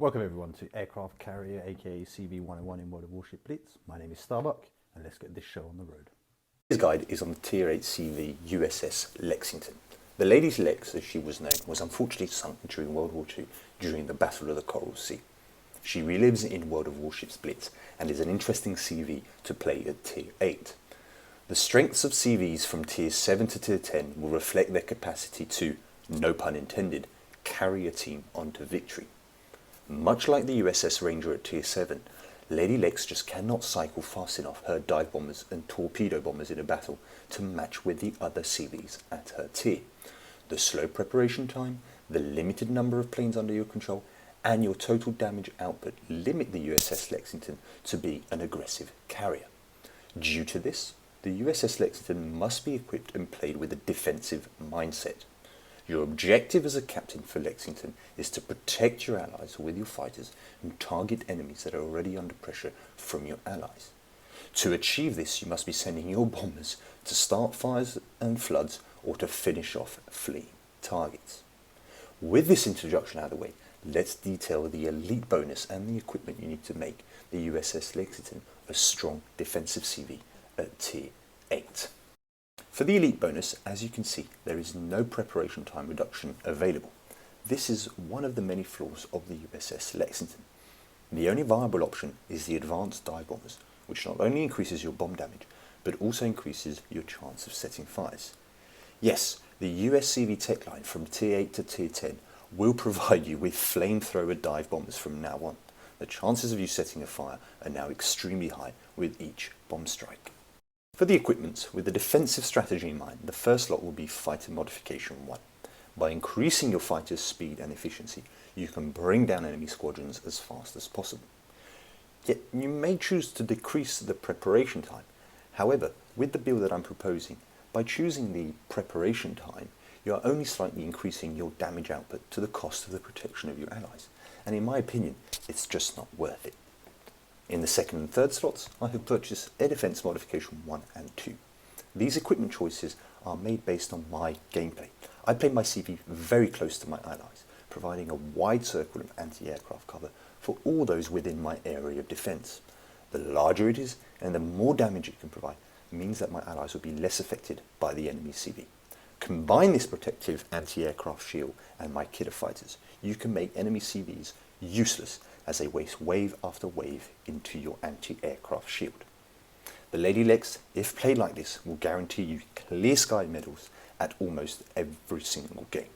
Welcome everyone to Aircraft Carrier aka CV101 in World of Warships Blitz. My name is Starbuck and let's get this show on the road. This guide is on the Tier 8 CV USS Lexington. The Lady's Lex, as she was known, was unfortunately sunk during World War II during the Battle of the Coral Sea. She relives in World of Warships Blitz and is an interesting CV to play at Tier 8. The strengths of CVs from Tier 7 to Tier 10 will reflect their capacity to, no pun intended, carry a team onto victory. Much like the USS Ranger at Tier 7, Lady Lex just cannot cycle fast enough her dive bombers and torpedo bombers in a battle to match with the other CVs at her tier. The slow preparation time, the limited number of planes under your control, and your total damage output limit the USS Lexington to be an aggressive carrier. Due to this, the USS Lexington must be equipped and played with a defensive mindset. Your objective as a captain for Lexington is to protect your allies with your fighters and target enemies that are already under pressure from your allies. To achieve this, you must be sending your bombers to start fires and floods or to finish off fleeing targets. With this introduction out of the way, let's detail the elite bonus and the equipment you need to make the USS Lexington a strong defensive CV at Tier 8. For the elite bonus, as you can see, there is no preparation time reduction available. This is one of the many flaws of the USS Lexington. The only viable option is the advanced dive bombers, which not only increases your bomb damage, but also increases your chance of setting fires. Yes, the USCV tech line from Tier 8 to Tier 10 will provide you with flamethrower dive bombers from now on. The chances of you setting a fire are now extremely high with each bomb strike. For the equipment, with the defensive strategy in mind, the first lot will be Fighter Modification 1. By increasing your fighter's speed and efficiency, you can bring down enemy squadrons as fast as possible. Yet, you may choose to decrease the preparation time. However, with the build that I'm proposing, by choosing the preparation time, you are only slightly increasing your damage output to the cost of the protection of your allies. And in my opinion, it's just not worth it. In the second and third slots, I have purchased Air Defense Modification 1 and 2. These equipment choices are made based on my gameplay. I play my CV very close to my allies, providing a wide circle of anti-aircraft cover for all those within my area of defence. The larger it is and the more damage it can provide means that my allies will be less affected by the enemy CV. Combine this protective anti-aircraft shield and my kit of fighters, you can make enemy CVs useless as they waste wave after wave into your anti-aircraft shield. The Lady Lex, if played like this, will guarantee you clear sky medals at almost every single game.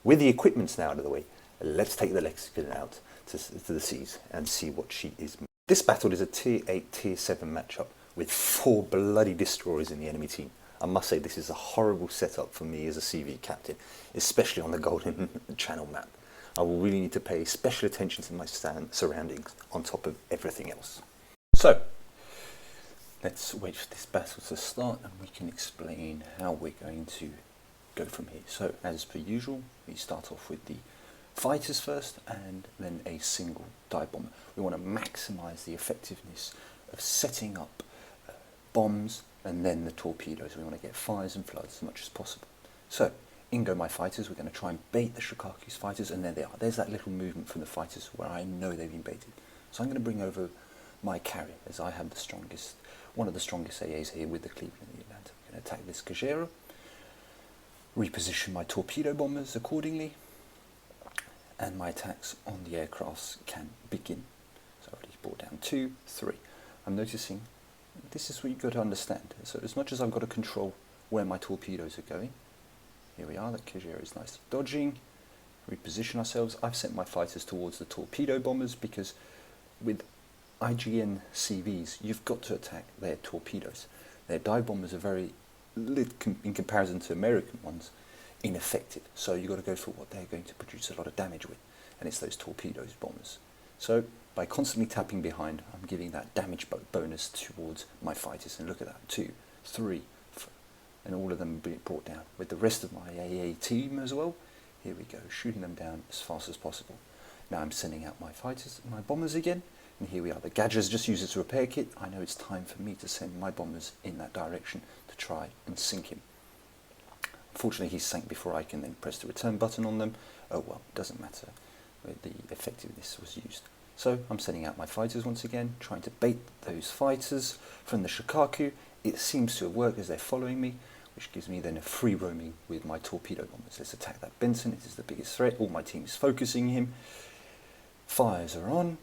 With the equipment now out of the way, let's take the Lexington out to the seas and see what she is. This battle is a Tier 8, Tier 7 matchup with 4 bloody destroyers in the enemy team. I must say this is a horrible setup for me as a CV captain, especially on the Golden Channel map. I will really need to pay special attention to my surroundings on top of everything else. So, let's wait for this battle to start and we can explain how we're going to go from here. So, as per usual, we start off with the fighters first and then a single dive bomber. We want to maximise the effectiveness of setting up bombs and then the torpedoes. We want to get fires and floods as much as possible. So, in go my fighters. We're going to try and bait the Shikaku's fighters, and there they are. There's that little movement from the fighters where I know they've been baited. So I'm going to bring over my carrier, as I have the strongest, one of the strongest AAs here with the Cleveland and the Atlanta. I'm going to attack this Kajera, reposition my torpedo bombers accordingly, and my attacks on the aircrafts can begin. So I've already brought down 2, 3. I'm noticing this is what you've got to understand. So as much as I've got to control where my torpedoes are going, here we are, that Kajera is nicely dodging. Reposition ourselves. I've sent my fighters towards the torpedo bombers because with IGN CVs, you've got to attack their torpedoes. Their dive bombers are very, in comparison to American ones, ineffective. So you've got to go for what they're going to produce a lot of damage with, and it's those torpedoes bombers. So by constantly tapping behind, I'm giving that damage bonus towards my fighters. And look at that, 2, 3, and all of them being brought down. With the rest of my AA team as well, here we go, shooting them down as fast as possible. Now I'm sending out my fighters and my bombers again, and here we are. The Gadger's just used its repair kit. I know it's time for me to send my bombers in that direction to try and sink him. Unfortunately, he sank before I can then press the return button on them. Oh well, doesn't matter. where the effectiveness was used. So I'm sending out my fighters once again, trying to bait those fighters from the Shikaku. It seems to have worked as they're following me, which gives me then a free roaming with my torpedo bombers. Let's attack that Benson. It is the biggest threat. All my team is focusing him. Fires are on.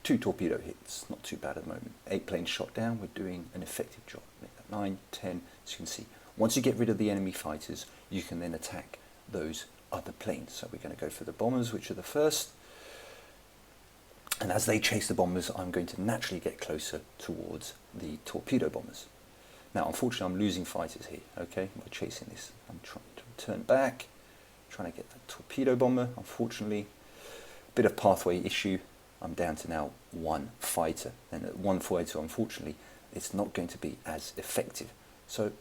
2 torpedo hits. Not too bad at the moment. 8 planes shot down. We're doing an effective job. 9, 10. As you can see, once you get rid of the enemy fighters, you can then attack those other planes. So we're going to go for the bombers, which are the first. And as they chase the bombers, I'm going to naturally get closer towards the torpedo bombers. Now, unfortunately, I'm losing fighters here, okay, by chasing this. I'm trying to turn back, trying to get that torpedo bomber. Unfortunately, a bit of pathway issue. I'm down to now 1 fighter. And at 1 fighter, unfortunately, it's not going to be as effective. So,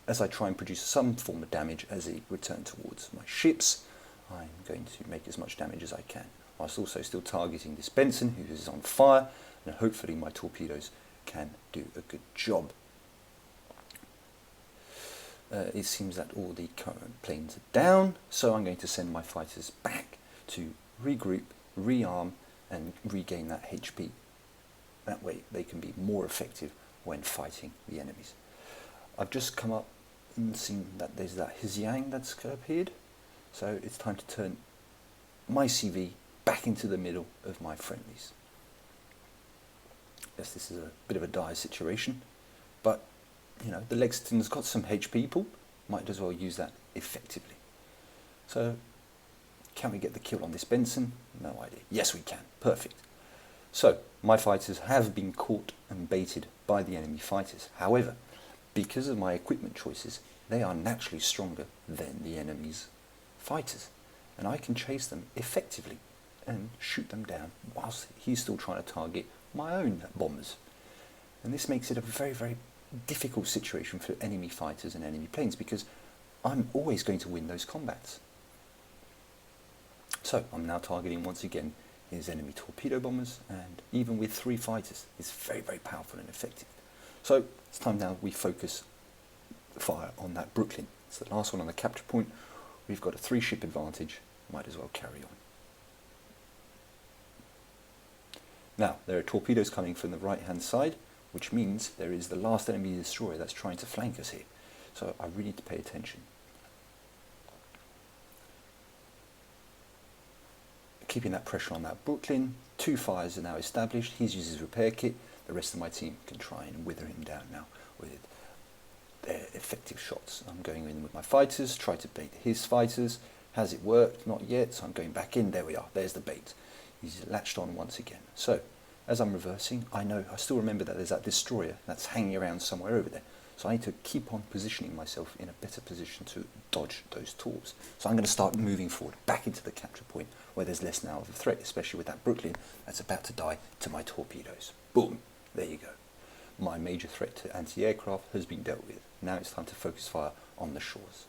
as I try and produce some form of damage as they return towards my ships, I'm going to make as much damage as I can, whilst also still targeting this Benson, who is on fire, and hopefully my torpedoes can do a good job. It seems that all the current planes are down, so I'm going to send my fighters back to regroup, rearm, and regain that HP. That way they can be more effective when fighting the enemies. I've just come up and seen that there's that Hizyang that's appeared, so it's time to turn my CV back into the middle of my friendlies. Yes, this is a bit of a dire situation, but you know, the Lexington's got some HP pool, might as well use that effectively. So, can we get the kill on this Benson? No idea. Yes, we can. Perfect. So, my fighters have been caught and baited by the enemy fighters. However, because of my equipment choices, they are naturally stronger than the enemy's fighters. And I can chase them effectively and shoot them down whilst he's still trying to target my own bombers. And this makes it a very, very difficult situation for enemy fighters and enemy planes, because I'm always going to win those combats. So I'm now targeting once again his enemy torpedo bombers, and even with 3 fighters, it's very, very powerful and effective. So it's time now we focus fire on that Brooklyn. It's the last one on the capture point. We've got a 3-ship advantage, might as well carry on. Now, there are torpedoes coming from the right-hand side, which means there is the last enemy destroyer that's trying to flank us here. So I really need to pay attention. Keeping that pressure on that Brooklyn. 2 fires are now established. He's used his repair kit. The rest of my team can try and wither him down now with their effective shots. I'm going in with my fighters, try to bait his fighters. Has it worked? Not yet. So I'm going back in. There we are. There's the bait. He's latched on once again. So as I'm reversing, I still remember that there's that destroyer that's hanging around somewhere over there. So I need to keep on positioning myself in a better position to dodge those torps. So I'm going to start moving forward, back into the capture point, where there's less now of a threat, especially with that Brooklyn that's about to die to my torpedoes. Boom, there you go. My major threat to anti-aircraft has been dealt with. Now it's time to focus fire on the shores.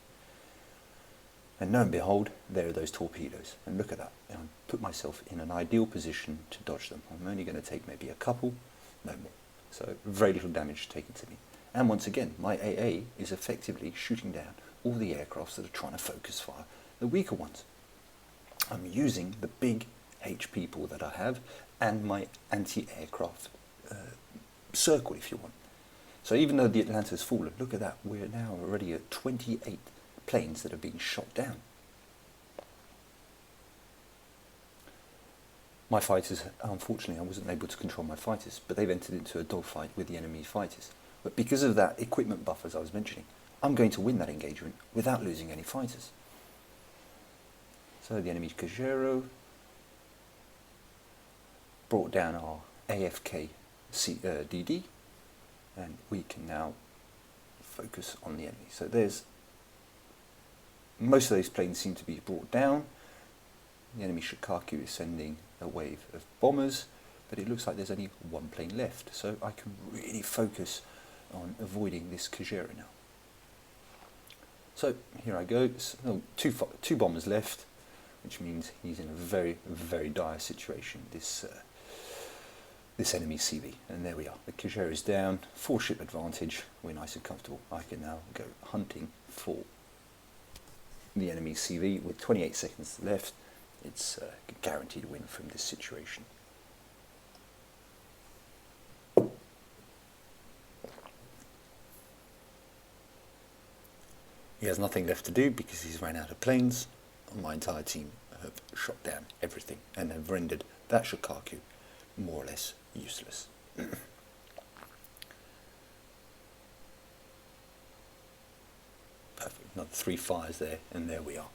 And lo and behold, there are those torpedoes. And look at that. I put myself in an ideal position to dodge them. I'm only going to take maybe a couple, no more. So very little damage taken to me. And once again, my AA is effectively shooting down all the aircrafts that are trying to focus fire, the weaker ones. I'm using the big HP pool that I have and my anti-aircraft circle, if you want. So even though the Atlanta's fallen, look at that, we're now already at 28 planes that are being shot down. My fighters, unfortunately, I wasn't able to control my fighters, but they've entered into a dogfight with the enemy fighters. But because of that equipment buff, as I was mentioning, I'm going to win that engagement without losing any fighters. So the enemy Cajero brought down our AFK DD, and we can now focus on the enemy. So there's most of those planes seem to be brought down. The enemy Shikaku is sending a wave of bombers, but it looks like there's only 1 plane left. So I can really focus on avoiding this Cajero now. So here I go. So two bombers left, which means he's in a very, very dire situation, this enemy CV. And there we are. The Cajero is down. 4-ship advantage. We're nice and comfortable. I can now go hunting for the enemy CV with 28 seconds left. it's a guaranteed win from this situation. He has nothing left to do because he's ran out of planes. My entire team have shot down everything and have rendered that Shokaku more or less useless. Perfect, another 3 fires there, and there we are.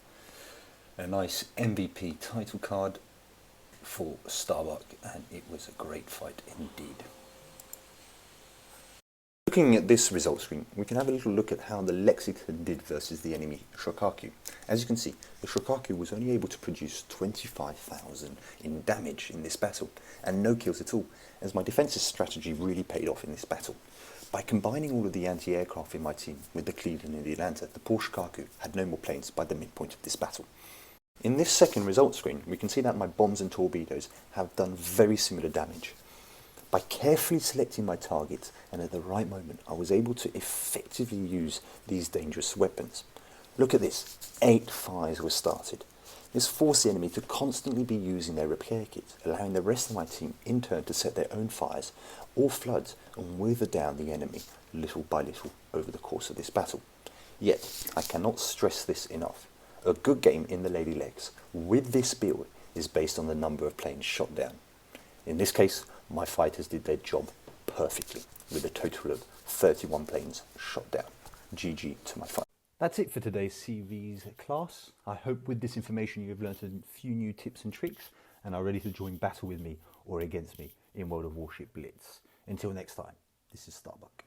A nice MVP title card for Starbuck, and it was a great fight indeed. Looking at this result screen, we can have a little look at how the Lexington did versus the enemy Shokaku. As you can see, the Shokaku was only able to produce 25,000 in damage in this battle, and no kills at all, as my defensive strategy really paid off in this battle. By combining all of the anti-aircraft in my team with the Cleveland and the Atlanta, the poor Shokaku had no more planes by the midpoint of this battle. In this second result screen, we can see that my bombs and torpedoes have done very similar damage. By carefully selecting my targets and at the right moment, I was able to effectively use these dangerous weapons. Look at this, 8 fires were started. This forced the enemy to constantly be using their repair kits, allowing the rest of my team in turn to set their own fires or floods and wither down the enemy little by little over the course of this battle. Yet, I cannot stress this enough. A good game in the Lady Legs with this build is based on the number of planes shot down. In this case, my fighters did their job perfectly, with a total of 31 planes shot down. GG to my fight. That's it for today's CV's class. I hope with this information you've learnt a few new tips and tricks and are ready to join battle with me or against me in World of Warships Blitz. Until next time, this is Starbuck.